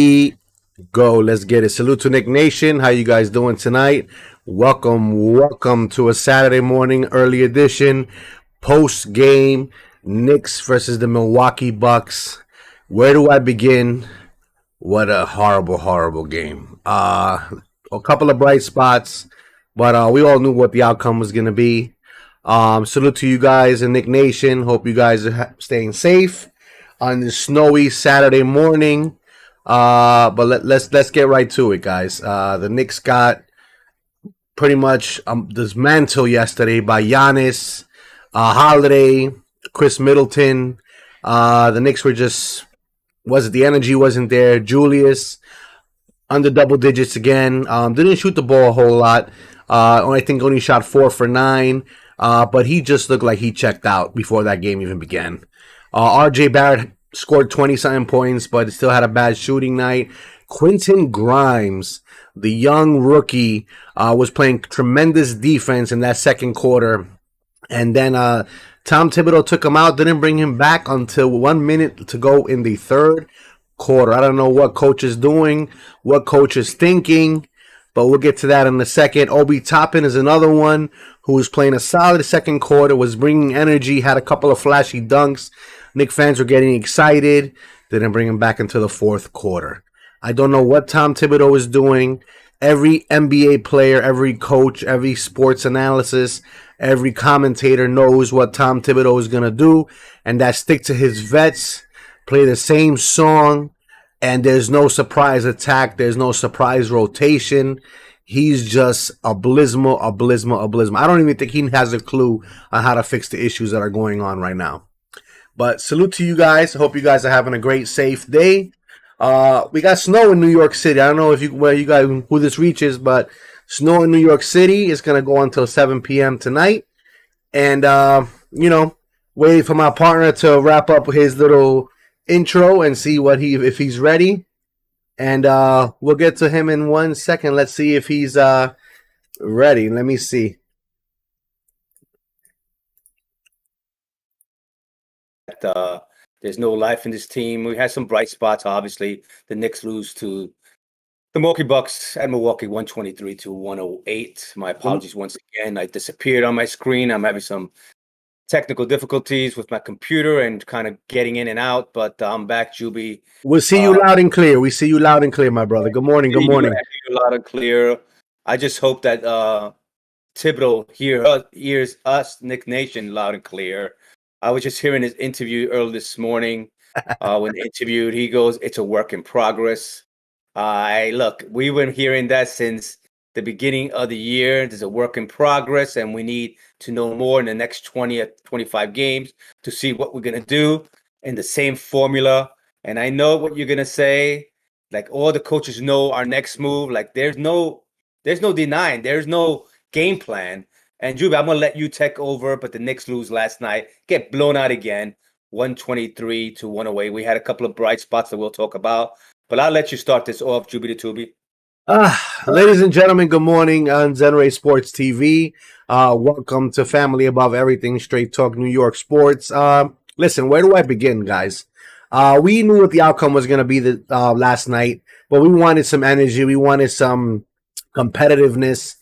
we go. Let's get it. Salute to Nick Nation. How you guys doing tonight? Welcome to a Saturday morning early edition post game Knicks versus the Milwaukee Bucks. Where do I begin? What a horrible game. A couple of bright spots, but we all knew what the outcome was going to be. Salute to you guys in Nick Nation. Hope you guys are staying safe on this snowy Saturday morning. But let's get right to it, guys. The Knicks got pretty much dismantled yesterday by Giannis, Holiday, Chris Middleton. The Knicks were just the energy wasn't there. Julius under double digits again. Didn't shoot the ball a whole lot. I think only shot 4 for 9. But he just looked like he checked out before that game even began. RJ Barrett scored 20-something points, but still had a bad shooting night. Quinton Grimes, the young rookie, was playing tremendous defense in that second quarter. And then Tom Thibodeau took him out, didn't bring him back until 1 minute to go in the third quarter. I don't know what coach is doing, what coach is thinking, but we'll get to that in a second. Obi Toppin is another one who was playing a solid second quarter, was bringing energy, had a couple of flashy dunks. Knicks fans were getting excited. Didn't bring him back into the fourth quarter. I don't know what Tom Thibodeau is doing. Every NBA player, every coach, every sports analysis, every commentator knows what Tom Thibodeau is going to do, and that's stick to his vets, play the same song, and there's no surprise attack. There's no surprise rotation. He's just abysmal. I don't even think he has a clue on how to fix the issues that are going on right now. But salute to you guys. Hope you guys are having a great, safe day. We got snow in New York City. I don't know who this reaches, but snow in New York City is going to go until 7 p.m. tonight. And, waiting for my partner to wrap up his little intro and see if he's ready. And we'll get to him in 1 second. Let's see if he's ready. Let me see. There's no life in this team. We had some bright spots, obviously. The Knicks lose to the Milwaukee Bucks at Milwaukee 123-108. My apologies once again. I disappeared on my screen. I'm having some technical difficulties with my computer and kind of getting in and out, but I'm back, Juby. We'll see you loud and clear. We see you loud and clear, my brother. Good morning. Good morning. Loud and clear. I just hope that Thibodeau hears us, Nick Nation, loud and clear. I was just hearing his interview early this morning. When interviewed, he goes, "It's a work in progress." Look, we've been hearing that since the beginning of the year. There's a work in progress, and we need to know more in the next 20 or 25 games to see what we're going to do in the same formula. And I know what you're going to say. Like, all the coaches know our next move. Like, there's no denying. There's no game plan. And Juby, I'm going to let you take over, but the Knicks lose last night, get blown out again, 123-108. We had a couple of bright spots that we'll talk about, but I'll let you start this off, Juby the Tubi. Ladies and gentlemen, good morning on Zenray Sports TV. Welcome to Family Above Everything, Straight Talk New York Sports. Listen, where do I begin, guys? We knew what the outcome was going to be last night, but we wanted some energy. We wanted some competitiveness.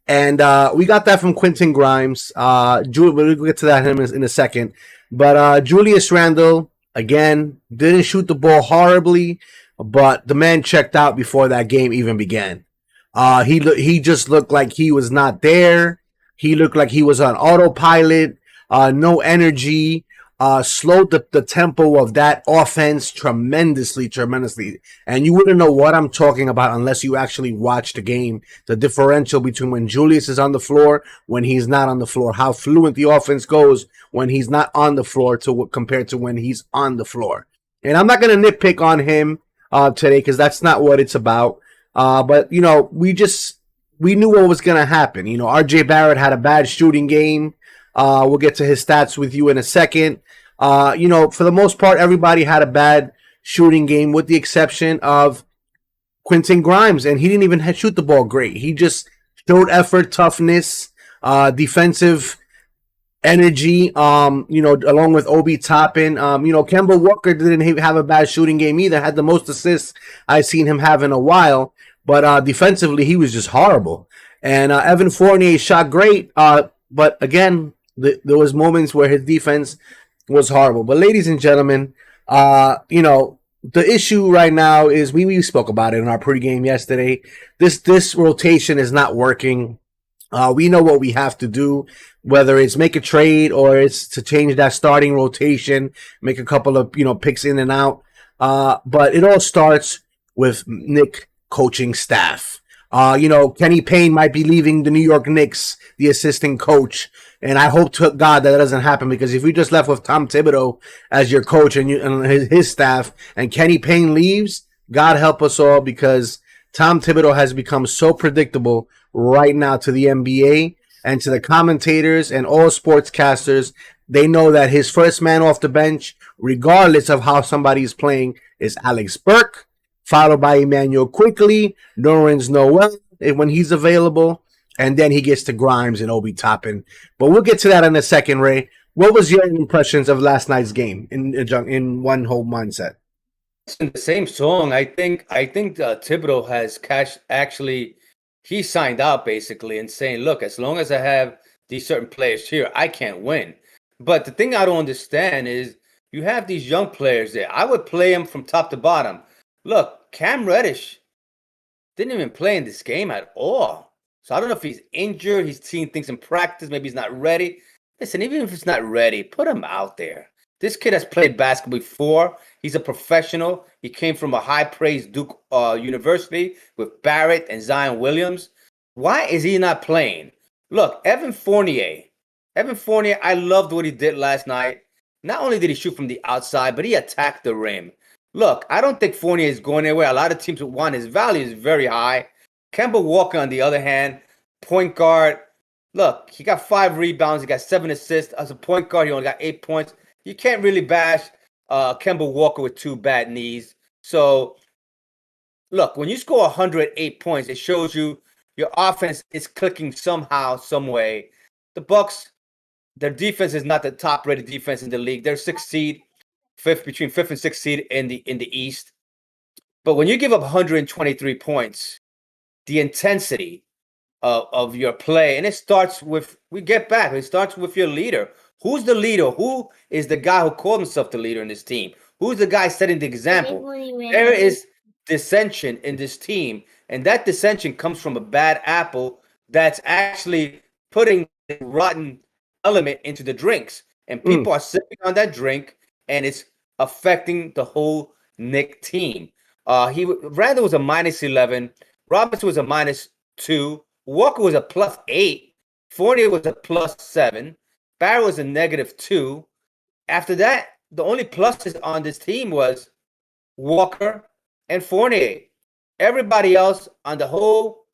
And we got that from Quinton Grimes. We'll get to that in a second. But Julius Randle, again, didn't shoot the ball horribly, but the man checked out before that game even began. He just looked like he was not there. He looked like he was on autopilot, no energy. Slowed the tempo of that offense tremendously. And you wouldn't know what I'm talking about unless you actually watch the game. The differential between when Julius is on the floor, when he's not on the floor, how fluent the offense goes when he's not on the floor compared to when he's on the floor. And I'm not going to nitpick on him today because that's not what it's about. But, we knew what was going to happen. RJ Barrett had a bad shooting game. We'll get to his stats with you in a second. For the most part, everybody had a bad shooting game with the exception of Quinton Grimes, and he didn't even shoot the ball great. He just showed effort, toughness, defensive energy, along with Obi Toppin. Kemba Walker didn't have a bad shooting game either, had the most assists I've seen him have in a while, but defensively, he was just horrible. And Evan Fournier shot great, but again, there was moments where his defense was horrible. But ladies and gentlemen, the issue right now is we spoke about it in our pregame yesterday. This rotation is not working. We know what we have to do, whether it's make a trade or it's to change that starting rotation, make a couple of picks in and out. But it all starts with Nick coaching staff. Kenny Payne might be leaving the New York Knicks, the assistant coach. And I hope to God that doesn't happen, because if we just left with Tom Thibodeau as your coach and his staff, and Kenny Payne leaves, God help us all, because Tom Thibodeau has become so predictable right now to the NBA and to the commentators and all sportscasters. They know that his first man off the bench, regardless of how somebody's playing, is Alex Burke, followed by Emmanuel Quickly, Nerlens Noel when he's available, and then he gets to Grimes and Obi Toppin. But we'll get to that in a second, Ray. What was your impressions of last night's game in one whole mindset? In the same song, I think Thibodeau has actually he signed out basically and saying, look, as long as I have these certain players here, I can't win. But the thing I don't understand is you have these young players there. I would play them from top to bottom. Look, Cam Reddish didn't even play in this game at all. So I don't know if he's injured, he's seeing things in practice, maybe he's not ready. Listen, even if he's not ready, put him out there. This kid has played basketball before. He's a professional. He came from a high-praised Duke University with Barrett and Zion Williams. Why is he not playing? Look, Evan Fournier, I loved what he did last night. Not only did he shoot from the outside, but he attacked the rim. Look, I don't think Fournier is going anywhere. A lot of teams would want his value is very high. Kemba Walker, on the other hand, point guard. Look, he got 5 rebounds. He got 7 assists. As a point guard, he only got 8 points. You can't really bash Kemba Walker with 2 bad knees. So, look, when you score 108 points, it shows you your offense is clicking somehow, some way. The Bucks, their defense is not the top-rated defense in the league. They're 6th seed, between 5th and 6th seed in the East. But when you give up 123 points, the intensity of your play, and it starts with your leader. Who's the leader? Who is the guy who called himself the leader in this team? Who's the guy setting the example? There is dissension in this team, and that dissension comes from a bad apple that's actually putting the rotten element into the drinks. And people are sipping on that drink, and it's affecting the whole Knick team. Randall was a -11. Robinson was a -2. Walker was a +8. Fournier was a +7. Barrett was a -2. After that, the only pluses on this team was Walker and Fournier. Everybody else on the whole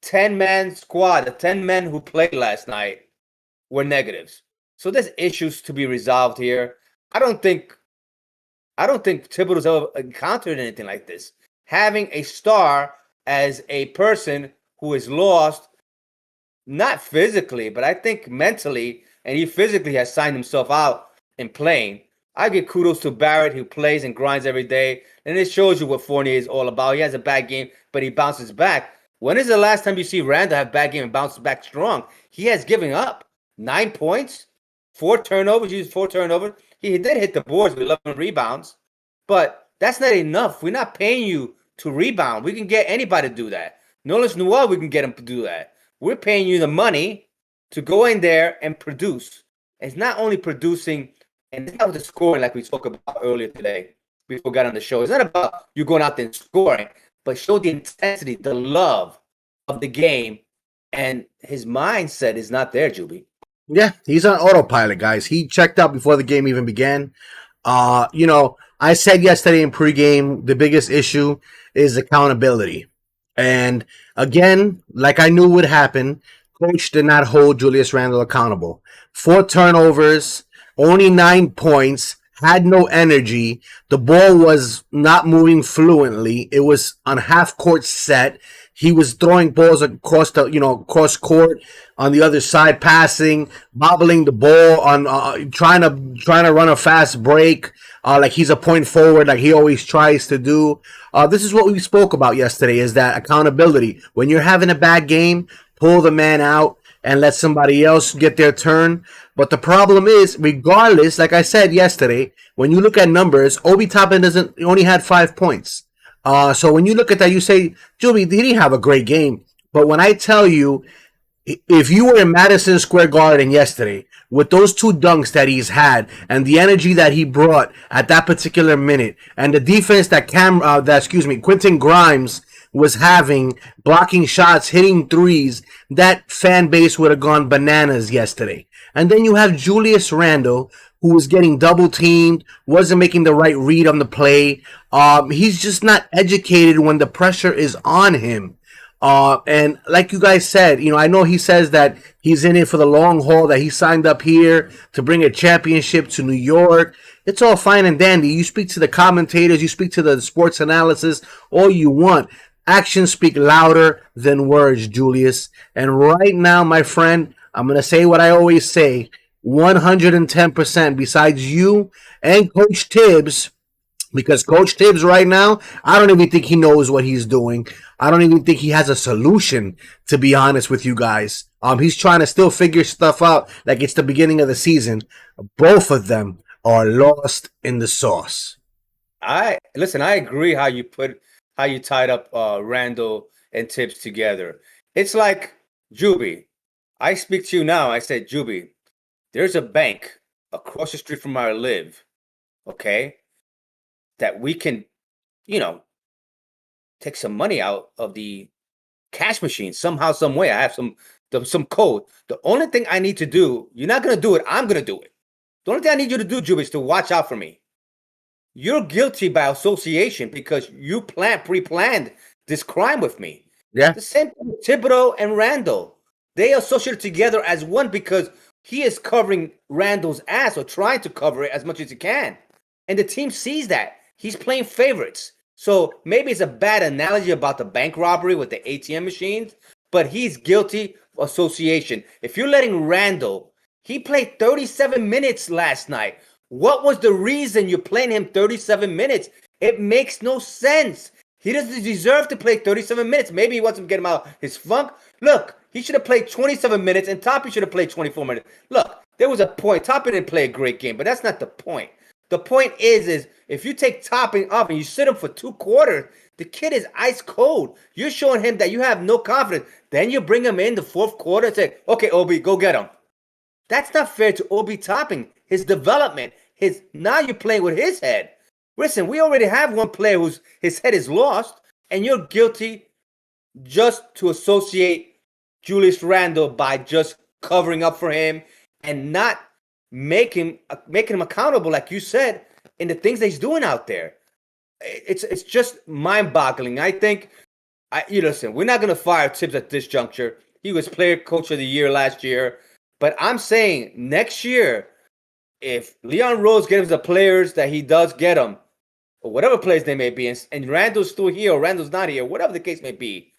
10-man squad, the 10 men who played last night, were negatives. So there's issues to be resolved here. I don't think Thibodeau's ever encountered anything like this. Having a star as a person who is lost, not physically, but I think mentally, and he physically has signed himself out in playing. I give kudos to Barrett, who plays and grinds every day, and it shows you what Fournier is all about. He has a bad game, but he bounces back. When is the last time you see Randall have a bad game and bounce back strong? He has given up 9 points, 4 turnovers, used 4 turnovers. He did hit the boards with 11 rebounds, but that's not enough. We're not paying you to rebound. We can get anybody to do that. Nerlens Noel, we can get him to do that. We're paying you the money to go in there and produce. It's not only producing, and it's not the scoring like we spoke about earlier today before we got on the show. It's not about you going out there and scoring, but show the intensity, the love of the game. And his mindset is not there, Juby. Yeah, he's on autopilot, guys. He checked out before the game even began. I said yesterday in pregame, the biggest issue is accountability. And again, like I knew would happen, coach did not hold Julius Randle accountable. 4 turnovers, only 9 points, had no energy. The ball was not moving fluently. It was on half court set. He was throwing balls across cross court on the other side, passing, bobbling the ball on, trying to run a fast break, like he's a point forward, like he always tries to do. This is what we spoke about yesterday: is that accountability. When you're having a bad game, pull the man out and let somebody else get their turn. But the problem is, regardless, like I said yesterday, when you look at numbers, Obi Toppin only had 5 points. So when you look at that, you say, Juby, he didn't have a great game. But when I tell you, if you were in Madison Square Garden yesterday with those 2 dunks that he's had and the energy that he brought at that particular minute and the defense that Quinton Grimes was having, blocking shots, hitting threes, that fan base would have gone bananas yesterday. And then you have Julius Randle, who was getting double teamed, wasn't making the right read on the play. He's just not educated when the pressure is on him. And like you guys said, I know he says that he's in it for the long haul, that he signed up here to bring a championship to New York. It's all fine and dandy. You speak to the commentators, you speak to the sports analysis, all you want. Actions speak louder than words, Julius. And right now, my friend, I'm going to say what I always say. 110% besides you and Coach Tibbs, because Coach Tibbs right now, I don't even think he knows what he's doing. I don't even think he has a solution, to be honest with you guys. He's trying to still figure stuff out like it's the beginning of the season. Both of them are lost in the sauce. I agree how you tied up Randall and Tibbs together. It's like, Juby, I speak to you now. I said, Juby, there's a bank across the street from where I live, okay, that we can, take some money out of the cash machine somehow, some way. I have some code. The only thing I need to do, you're not going to do it, I'm going to do it. The only thing I need you to do, Juby, is to watch out for me. You're guilty by association because you pre-planned this crime with me. Yeah. The same thing with Thibodeau and Randall. They associated together as one because he is covering Randall's ass or trying to cover it as much as he can. And the team sees that. He's playing favorites. So maybe it's a bad analogy about the bank robbery with the ATM machines, but he's guilty of association. If you're letting Randall, he played 37 minutes last night. What was the reason you're playing him 37 minutes? It makes no sense. He doesn't deserve to play 37 minutes. Maybe he wants to get him out of his funk. Look, he should have played 27 minutes, and Toppin should have played 24 minutes. Look, there was a point. Toppin didn't play a great game, but that's not the point. The point is if you take Toppin off and you sit him for 2 quarters, the kid is ice cold. You're showing him that you have no confidence. Then you bring him in the 4th quarter and say, okay, Obi, go get him. That's not fair to Obi Toppin. His development, now you're playing with his head. Listen, we already have one player his head is lost, and you're guilty just to associate Julius Randle by just covering up for him and not making him accountable, like you said, in the things that he's doing out there. It's just mind-boggling. I think, listen, we're not going to fire Tibbs at this juncture. He was player coach of the year last year. But I'm saying next year, if Leon Rose gets the players that he does get them, or whatever players they may be, and Randall's still here or Randall's not here, whatever the case may be,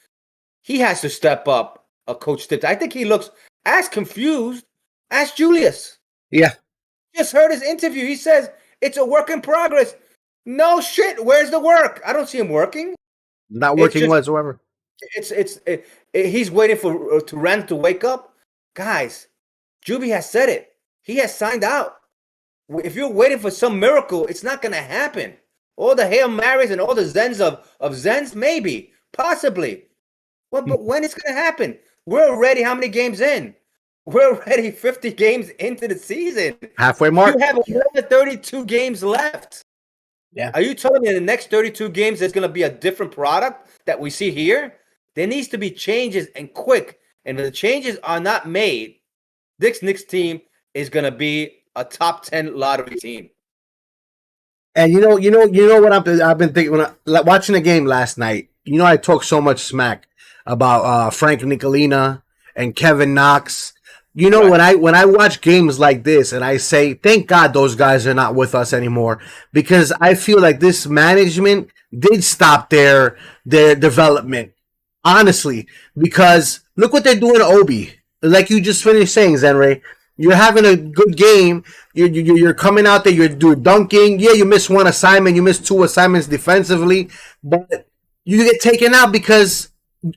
he has to step up a Coach Tibbs. I think he looks as confused as Julius. Yeah. Just heard his interview. He says it's a work in progress. No shit. Where's the work? I don't see him working. Not working whatsoever. He's waiting for Randall to wake up. Guys, Juby has said it. He has signed out. If you're waiting for some miracle, it's not going to happen. All the Hail Marys and all the Zens of Zens, maybe, possibly. Well, but when it's going to happen? We're already how many games in? We're already 50 games into the season. Halfway mark. You have 32 games left. Yeah. Are you telling me in the next 32 games there's going to be a different product that we see here? There needs to be changes and quick. And if the changes are not made, this Knicks team is going to be a top 10 lottery team. And you know what I've been thinking when watching the game last night. I talk so much smack about Frank Nicolina and Kevin Knox, You know, Right. when I watch games like this and I say, thank God those guys are not with us anymore, because I feel like this management did stop their development. Honestly, because look what they're doing to Obi. Like you just finished saying, Zenray, you're having a good game. You're coming out there. You're doing dunking. Yeah, you missed one assignment. You missed two assignments defensively, but you get taken out because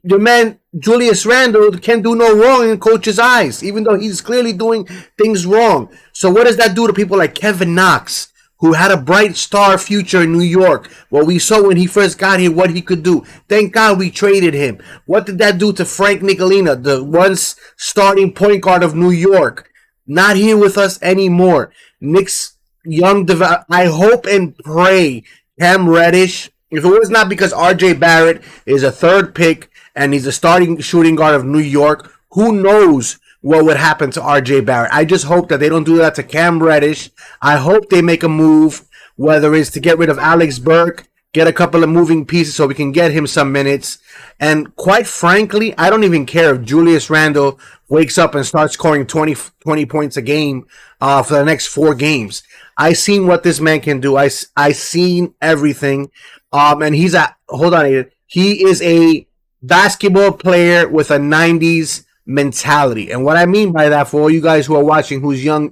your man Julius Randle can do no wrong in coach's eyes, even though he's clearly doing things wrong. So what does that do to people like Kevin Knox, who had a bright star future in New York? What we saw when he first got here, what he could do. Thank God we traded him. What did that do to Frank Nicolina, the once starting point guard of New York? Not here with us anymore. Knicks I hope and pray Cam Reddish. If it was not because RJ Barrett is a third pick and he's a starting shooting guard of New York, who knows what would happen to RJ Barrett. I just hope that they don't do that to Cam Reddish. I hope they make a move, whether it's to get rid of Alex Burke, get a couple of moving pieces so we can get him some minutes. And quite frankly, I don't even care if Julius Randle wakes up and starts scoring 20 points a game for the next 4 games. I seen what this man can do. I seen everything. And he is a basketball player with a 90s mentality. And what I mean by that, for all you guys who are watching, who's young,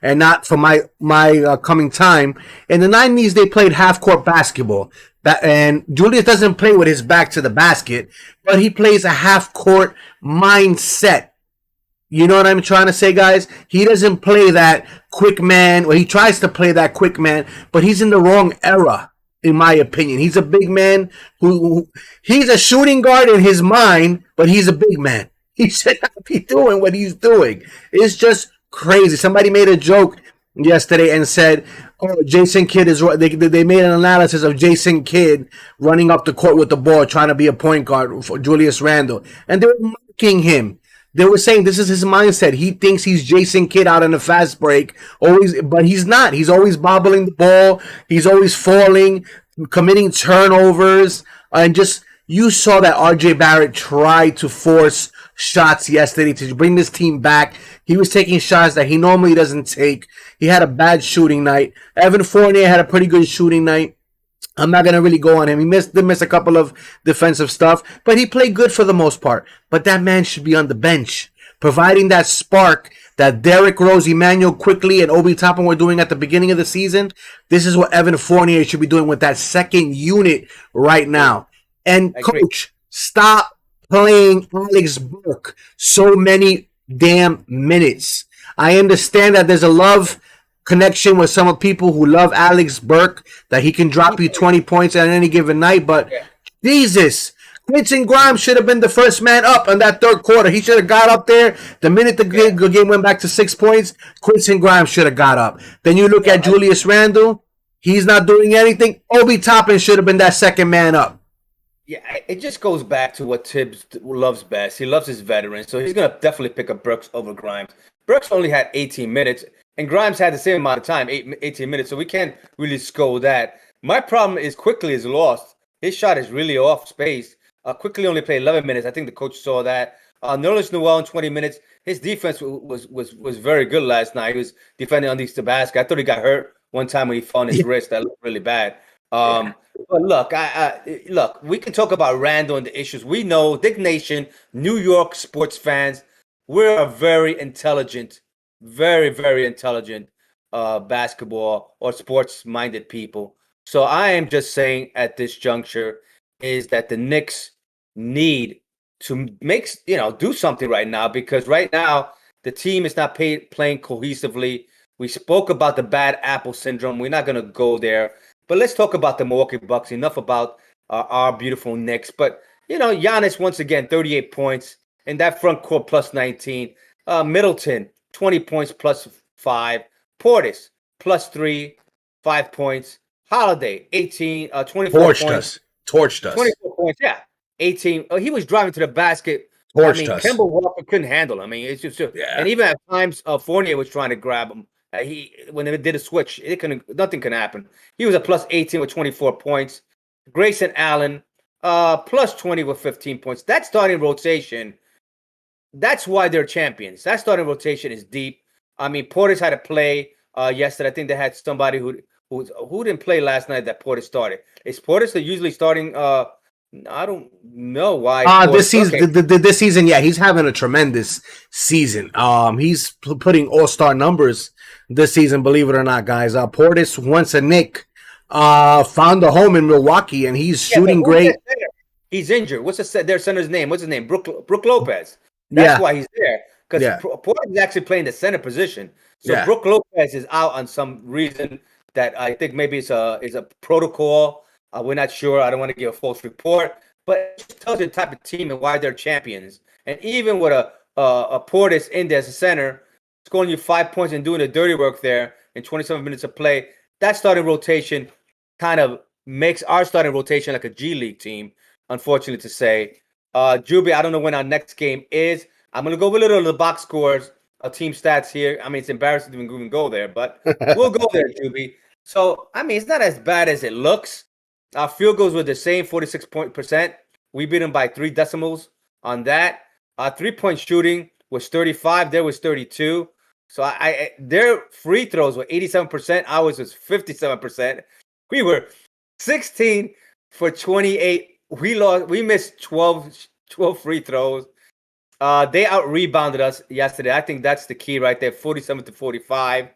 and not from my coming time, in the 90s they played half court basketball. And Julius doesn't play with his back to the basket, but he plays a half court mindset. You know what I'm trying to say, guys? He doesn't play that quick man, or he tries to play that quick man, but he's in the wrong era, in my opinion. He's a big man he's a shooting guard in his mind, but he's a big man. He should not be doing what he's doing. It's just crazy. Somebody made a joke yesterday and said, "Oh, Jason Kidd is." They made an analysis of Jason Kidd running up the court with the ball, trying to be a point guard for Julius Randle, and they were mocking him. They were saying this is his mindset. He thinks he's Jason Kidd out in the fast break, but he's not. He's always bobbling the ball. He's always falling, committing turnovers, and just you saw that RJ Barrett tried to force shots yesterday to bring this team back. He was taking shots that he normally doesn't take. He had a bad shooting night. Evan Fournier had a pretty good shooting night. I'm not going to really go on him. He missed a couple of defensive stuff, but he played good for the most part. But that man should be on the bench, providing that spark that Derrick Rose, Emmanuel Quickly, and Obi Toppin were doing at the beginning of the season. This is what Evan Fournier should be doing with that second unit right now. And coach, stop playing Alex Burke so many damn minutes. I understand that there's a love connection with some of people who love Alex Burke, that he can drop you 20 points at any given night, but Jesus, Quinton Grimes should have been the first man up in that third quarter. He should have got up there the minute the game went back to 6 points. Quinton Grimes should have got up. Then you look at Julius Randle, he's not doing anything. Obi Toppin should have been that second man up. Yeah, it just goes back to what Tibbs loves best. He loves his veterans, so he's going to definitely pick up Brooks over Grimes. Brooks only had 18 minutes, and Grimes had the same amount of time, 18 minutes, so we can't really scold that. My problem is Quickly is lost. His shot is really off space. Quickly only played 11 minutes. I think the coach saw that. Nerlens Noel in 20 minutes. His defense was very good last night. He was defending underneath the basket. I thought he got hurt one time when he fell on his wrist. That looked really bad. But look, look, we can talk about Randle and the issues. We know, Dick Nation, New York sports fans, we're a very intelligent, very, very intelligent basketball or sports-minded people. So I am just saying at this juncture is that the Knicks need to do something right now, because right now the team is not playing cohesively. We spoke about the bad apple syndrome. We're not going to go there. But let's talk about the Milwaukee Bucks. Enough about our beautiful Knicks. But, Giannis, once again, 38 points. In that front court, plus 19. Middleton, 20 points, plus 5. Portis, plus 3, 5 points. Holiday, 24 points. Torched us. 24 points, yeah. 18. He was driving to the basket. Torched us. Kemba Walker couldn't handle him. It's just, and even at times, Fournier was trying to grab him. When they did a switch, nothing can happen. He was a plus 18 with 24 points. Grayson Allen, plus 20 with 15 points. That starting rotation that's why they're champions. That starting rotation is deep. I mean, Portis had to play yesterday. I think they had somebody who didn't play last night that Portis started. Is Portis the usually starting? I don't know why. This season, okay. This season, yeah, he's having a tremendous season. He's putting all-star numbers this season. Believe it or not, guys. Portis, once a Knick, found a home in Milwaukee, and he's shooting great. He's injured. What's their center's name? What's his name? Brook Lopez. That's why he's there, because Portis is actually playing the center position. So Brook Lopez is out on some reason that I think maybe it's a protocol. We're not sure. I don't want to give a false report, but it just tells you the type of team and why they're champions. And even with a Portis in there as a center, scoring you 5 points and doing the dirty work there in 27 minutes of play, that starting rotation kind of makes our starting rotation like a G League team, unfortunately to say. Juby, I don't know when our next game is. I'm going to go with a little of the box scores, team stats here. I mean, it's embarrassing to even go there, but we'll go there, Juby. So, I mean, it's not as bad as it looks. Our field goals were the same, 46%. We beat them by 3 decimals on that. Our three-point shooting was 35. There was 32. So their free throws were 87%. Ours was 57%. We were 16 for 28. We missed 12 free throws. They out-rebounded us yesterday. I think that's the key right there, 47 to 45.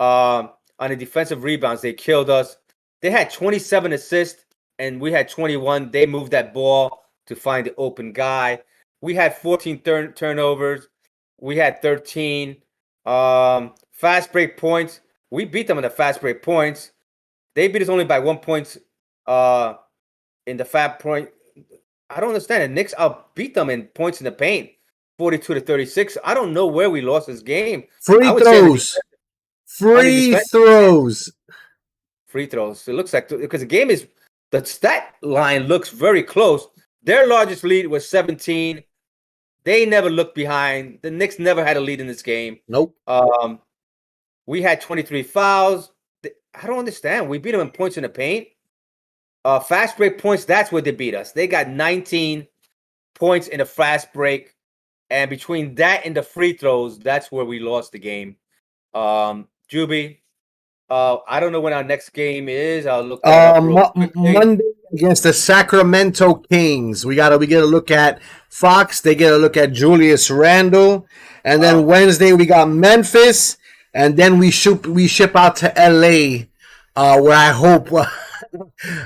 On the defensive rebounds, they killed us. They had 27 assists, and we had 21. They moved that ball to find the open guy. We had 14 turnovers. We had 13. Fast break points. We beat them in the fast break points. They beat us only by 1 point in the fast point. I don't understand. The Knicks outbeat them in points in the paint, 42 to 36. I don't know where we lost this game. Free throws. Free throws. It looks like, because the stat line looks very close. Their largest lead was 17. They never looked behind. The Knicks never had a lead in this game. Nope. We had 23 fouls. I don't understand. We beat them in points in the paint. Fast break points, that's where they beat us. They got 19 points in the fast break. And between that and the free throws, that's where we lost the game. Juby, I don't know when our next game is. I'll look at Monday against the Sacramento Kings. We get a look at Fox. They get a look at Julius Randle, and then Wednesday we got Memphis, and then we ship out to LA, where I hope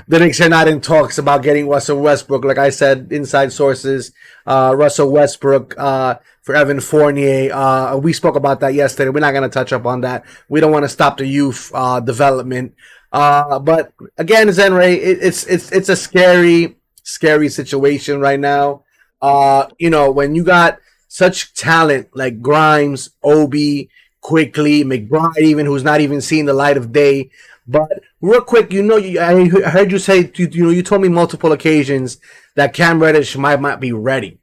the Knicks are not in talks about getting Russell Westbrook. Like I said, inside sources, Russell Westbrook for Evan Fournier. We spoke about that yesterday. We're not going to touch up on that. We don't want to stop the youth development. But again, Zenray, it's a scary situation right now. When you got such talent like Grimes, Obi, Quickly, McBride, even who's not even seeing the light of day. But real quick, I heard you say, you told me multiple occasions that Cam Reddish might not be ready.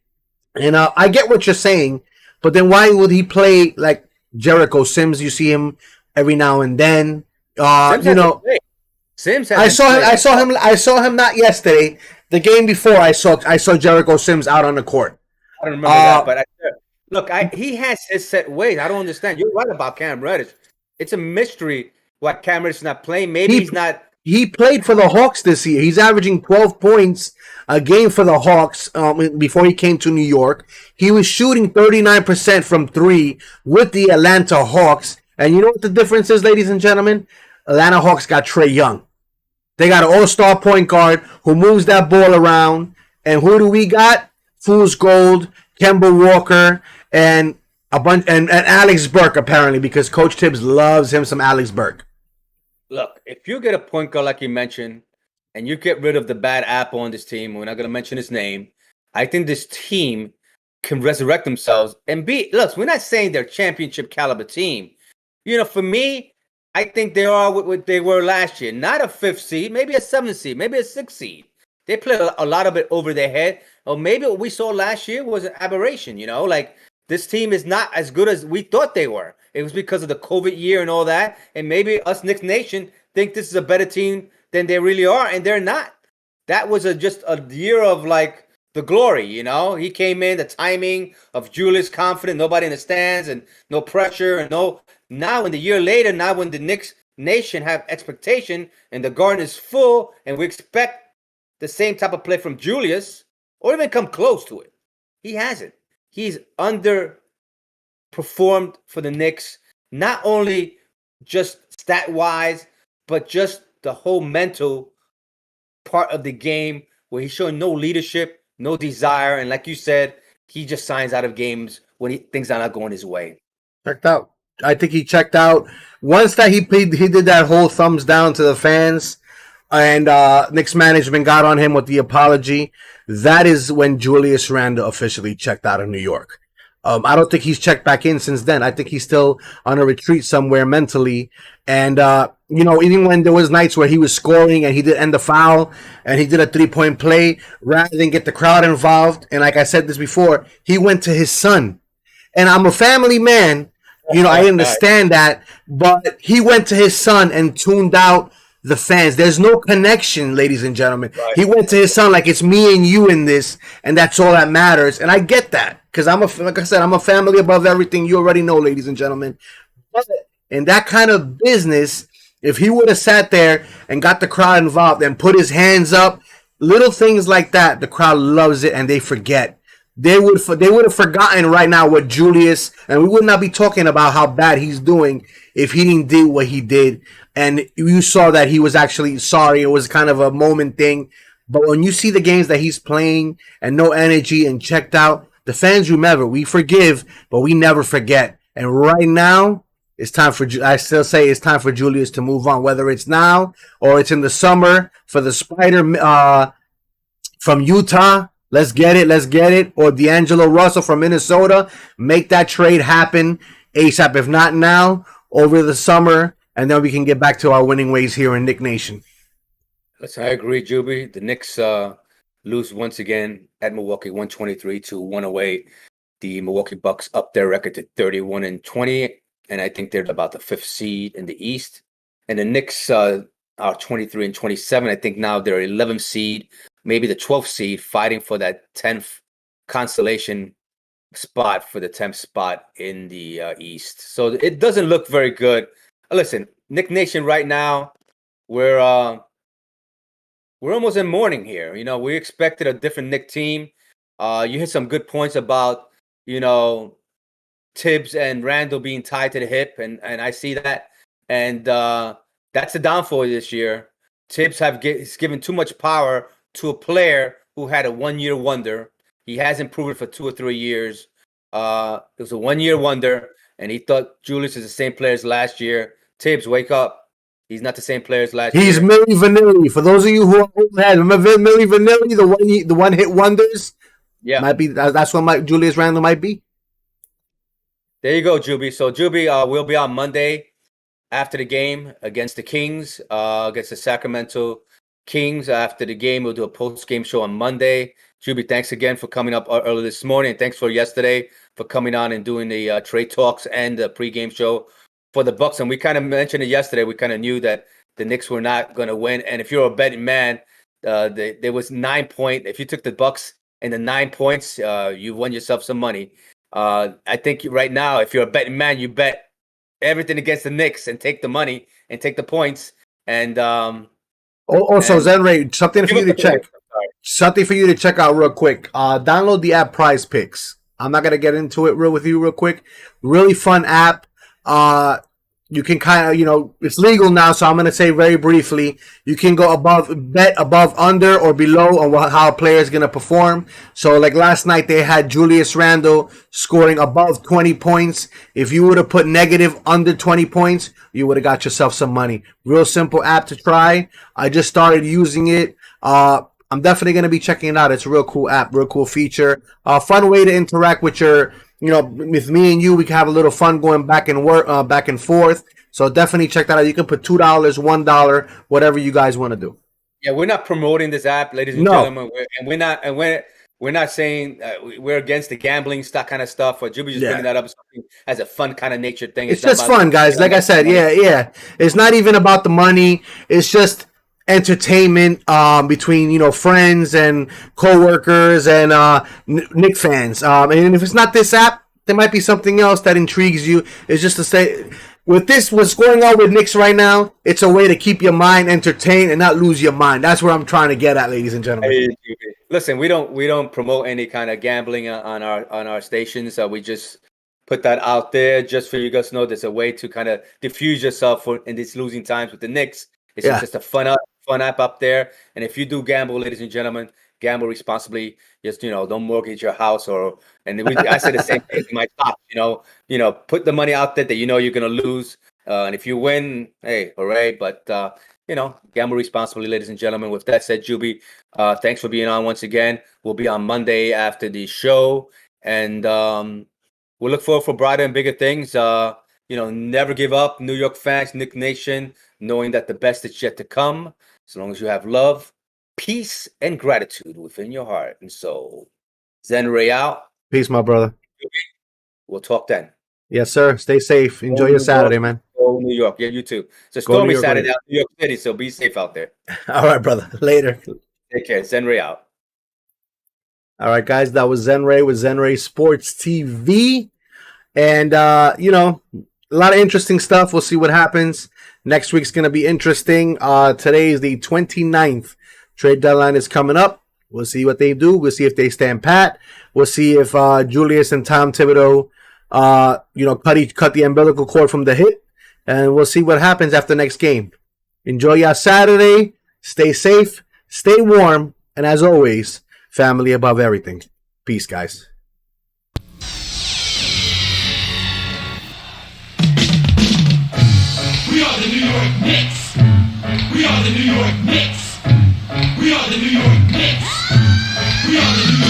And I get what you're saying, but then why would he play like Jericho Sims? You see him every now and then. Sims. I saw him not yesterday. The game before, I saw Jericho Sims out on the court. I don't remember that, but he has his set ways. I don't understand. You're right about Cam Reddish. It's a mystery why Cam Reddish is not playing. Maybe he's not. He played for the Hawks this year. He's averaging 12 points a game for the Hawks before he came to New York. He was shooting 39% from 3 with the Atlanta Hawks. And you know what the difference is, ladies and gentlemen? Atlanta Hawks got Trae Young. They got an all-star point guard who moves that ball around. And who do we got? Fool's Gold, Kemba Walker, and and Alex Burke, apparently, because Coach Tibbs loves him some Alex Burke. Look, if you get a point guard like you mentioned, and you get rid of the bad apple on this team, we're not going to mention his name, I think this team can resurrect themselves and look, we're not saying they're a championship caliber team. For me, I think they are what they were last year. Not a 5th seed, maybe a 7th seed, maybe a 6th seed. They played a lot of it over their head. Or maybe what we saw last year was an aberration, like this team is not as good as we thought they were. It was because of the COVID year and all that. And maybe us Knicks Nation think this is a better team than they really are, and they're not. That was just a year of the glory. He came in, the timing of Julius confident, nobody in the stands, and no pressure, and no. Now, in the year later, now when the Knicks nation have expectation and the garden is full, and we expect the same type of play from Julius, or even come close to it, he hasn't. He's underperformed for the Knicks, not only just stat wise, but just the whole mental part of the game where he's showing no leadership, no desire, and like you said, he just signs out of games when things are not going his way. Checked out. I think he checked out once that he did that whole thumbs down to the fans, and Knicks management got on him with the apology. That is when Julius Randle officially checked out of New York. I don't think he's checked back in since then. I think he's still on a retreat somewhere mentally. And, even when there was nights where he was scoring and he did end the foul and he did a 3-point play, rather than get the crowd involved, and like I said this before, he went to his son. And I'm a family man. I understand that. But he went to his son and tuned out the fans. There's no connection, ladies and gentlemen. Right. He went to his son like it's me and you in this, and that's all that matters. And I get that because like I said, I'm a family above everything. You already know, ladies and gentlemen. But in that kind of business, if he would have sat there and got the crowd involved and put his hands up, little things like that, the crowd loves it and they forget. They would have forgotten right now what Julius, and we would not be talking about how bad he's doing if he didn't do what he did. And you saw that he was actually sorry. It was kind of a moment thing. But when you see the games that he's playing and no energy and checked out, the fans remember. We forgive, but we never forget. And right now, I still say it's time for Julius to move on, whether it's now or it's in the summer for the Spider from Utah. Let's get it. Or D'Angelo Russell from Minnesota. Make that trade happen ASAP. If not now, over the summer, and then we can get back to our winning ways here in Knick Nation. Listen, I agree, Juby. The Knicks lose once again at Milwaukee, 123-108. The Milwaukee Bucks up their record to 31-20, and I think they're about the 5th seed in the East. And the Knicks are 23-27. I think now they're 11th seed, maybe the 12th seed, fighting for that 10th consolation spot for the 10th spot in the East. So it doesn't look very good. Listen, Knick Nation, right now, we're almost in mourning here. We expected a different Knick team. You hit some good points about, Tibbs and Randle being tied to the hip, and I see that. And that's the downfall this year. Tibbs has given too much power to a player who had a one-year wonder. He hasn't proven for 2 or 3 years. It was a one-year wonder, and he thought Julius is the same player as last year. Tibbs, wake up. He's not the same player as last year. He's Milli Vanilli. For those of you who are old head, remember Milli Vanilli, the one hit wonders? Yeah. Might be that's what Julius Randle might be. There you go, Juby. So Juby, we'll be on Monday after the game against the Kings, against the Sacramento Kings. After the game, we'll do a post-game show on Monday. Juby, thanks again for coming up early this morning. Thanks for yesterday for coming on and doing the trade talks and the pregame show for the Bucks. And we kind of mentioned it yesterday. We kind of knew that the Knicks were not going to win. And if you're a betting man, there was 9 points. If you took the Bucks and the 9 points, you won yourself some money. I think right now, if you're a betting man, you bet everything against the Knicks and take the money and take the points. And also, Zenray, something for you to check. Something for you to check out real quick. Download the app Prize Picks. I'm not gonna get into it with you real quick. Really fun app. You can kind of, it's legal now, so I'm going to say very briefly, you can go bet above, under, or below on how a player is going to perform. So like last night, they had Julius Randle scoring above 20 points. If you would have put negative under 20 points, you would have got yourself some money. Real simple app to try. I just started using it. I'm definitely going to be checking it out. It's a real cool app, real cool feature. Fun way to interact with with me and you, we can have a little fun going back and forth. So definitely check that out. You can put $2, $1, whatever you guys want to do. Yeah, we're not promoting this app, ladies and gentlemen. We're not saying we're against the gambling stock kind of stuff. Or Juby just bringing that up as a fun kind of nature thing. It's just fun, guys. Like I said, yeah. It's not even about the money. It's just entertainment between friends and coworkers and Knicks fans. And if it's not this app, there might be something else that intrigues you. It's just to say, with this, what's going on with Knicks right now, it's a way to keep your mind entertained and not lose your mind. That's where I'm trying to get at, ladies and gentlemen. Hey, listen, we don't promote any kind of gambling on our stations. We just put that out there just for you guys to know there's a way to kind of diffuse yourself in these losing times with the Knicks. It's just a fun app up there. And if you do gamble, ladies and gentlemen, gamble responsibly. Just don't mortgage your house I say the same thing to my top. Put the money out there that you're gonna lose. And if you win, hey, hooray! But gamble responsibly, ladies and gentlemen. With that said, Juby, thanks for being on once again. We'll be on Monday after the show, and we'll look forward for brighter and bigger things. Never give up, New York fans, Knick Nation, knowing that the best is yet to come. As long as you have love, peace, and gratitude within your heart and soul. Zen Ray out. Peace, my brother. We'll talk then. Yes, sir. Stay safe. Enjoy your Saturday, man. Go New York. Yeah, you too. It's a stormy Saturday out in New York City, so be safe out there. All right, brother. Later. Take care. Zen Ray out. All right, guys. That was Zen Ray with Zen Ray Sports TV. And, a lot of interesting stuff. We'll see what happens. Next week's going to be interesting. Today is the 29th. Trade deadline is coming up. We'll see what they do. We'll see if they stand pat. We'll see if Julius and Tom Thibodeau, cut the umbilical cord from the hit. And we'll see what happens after next game. Enjoy your Saturday. Stay safe. Stay warm. And as always, family above everything. Peace, guys. We are the New York Knicks. We are the New York Knicks.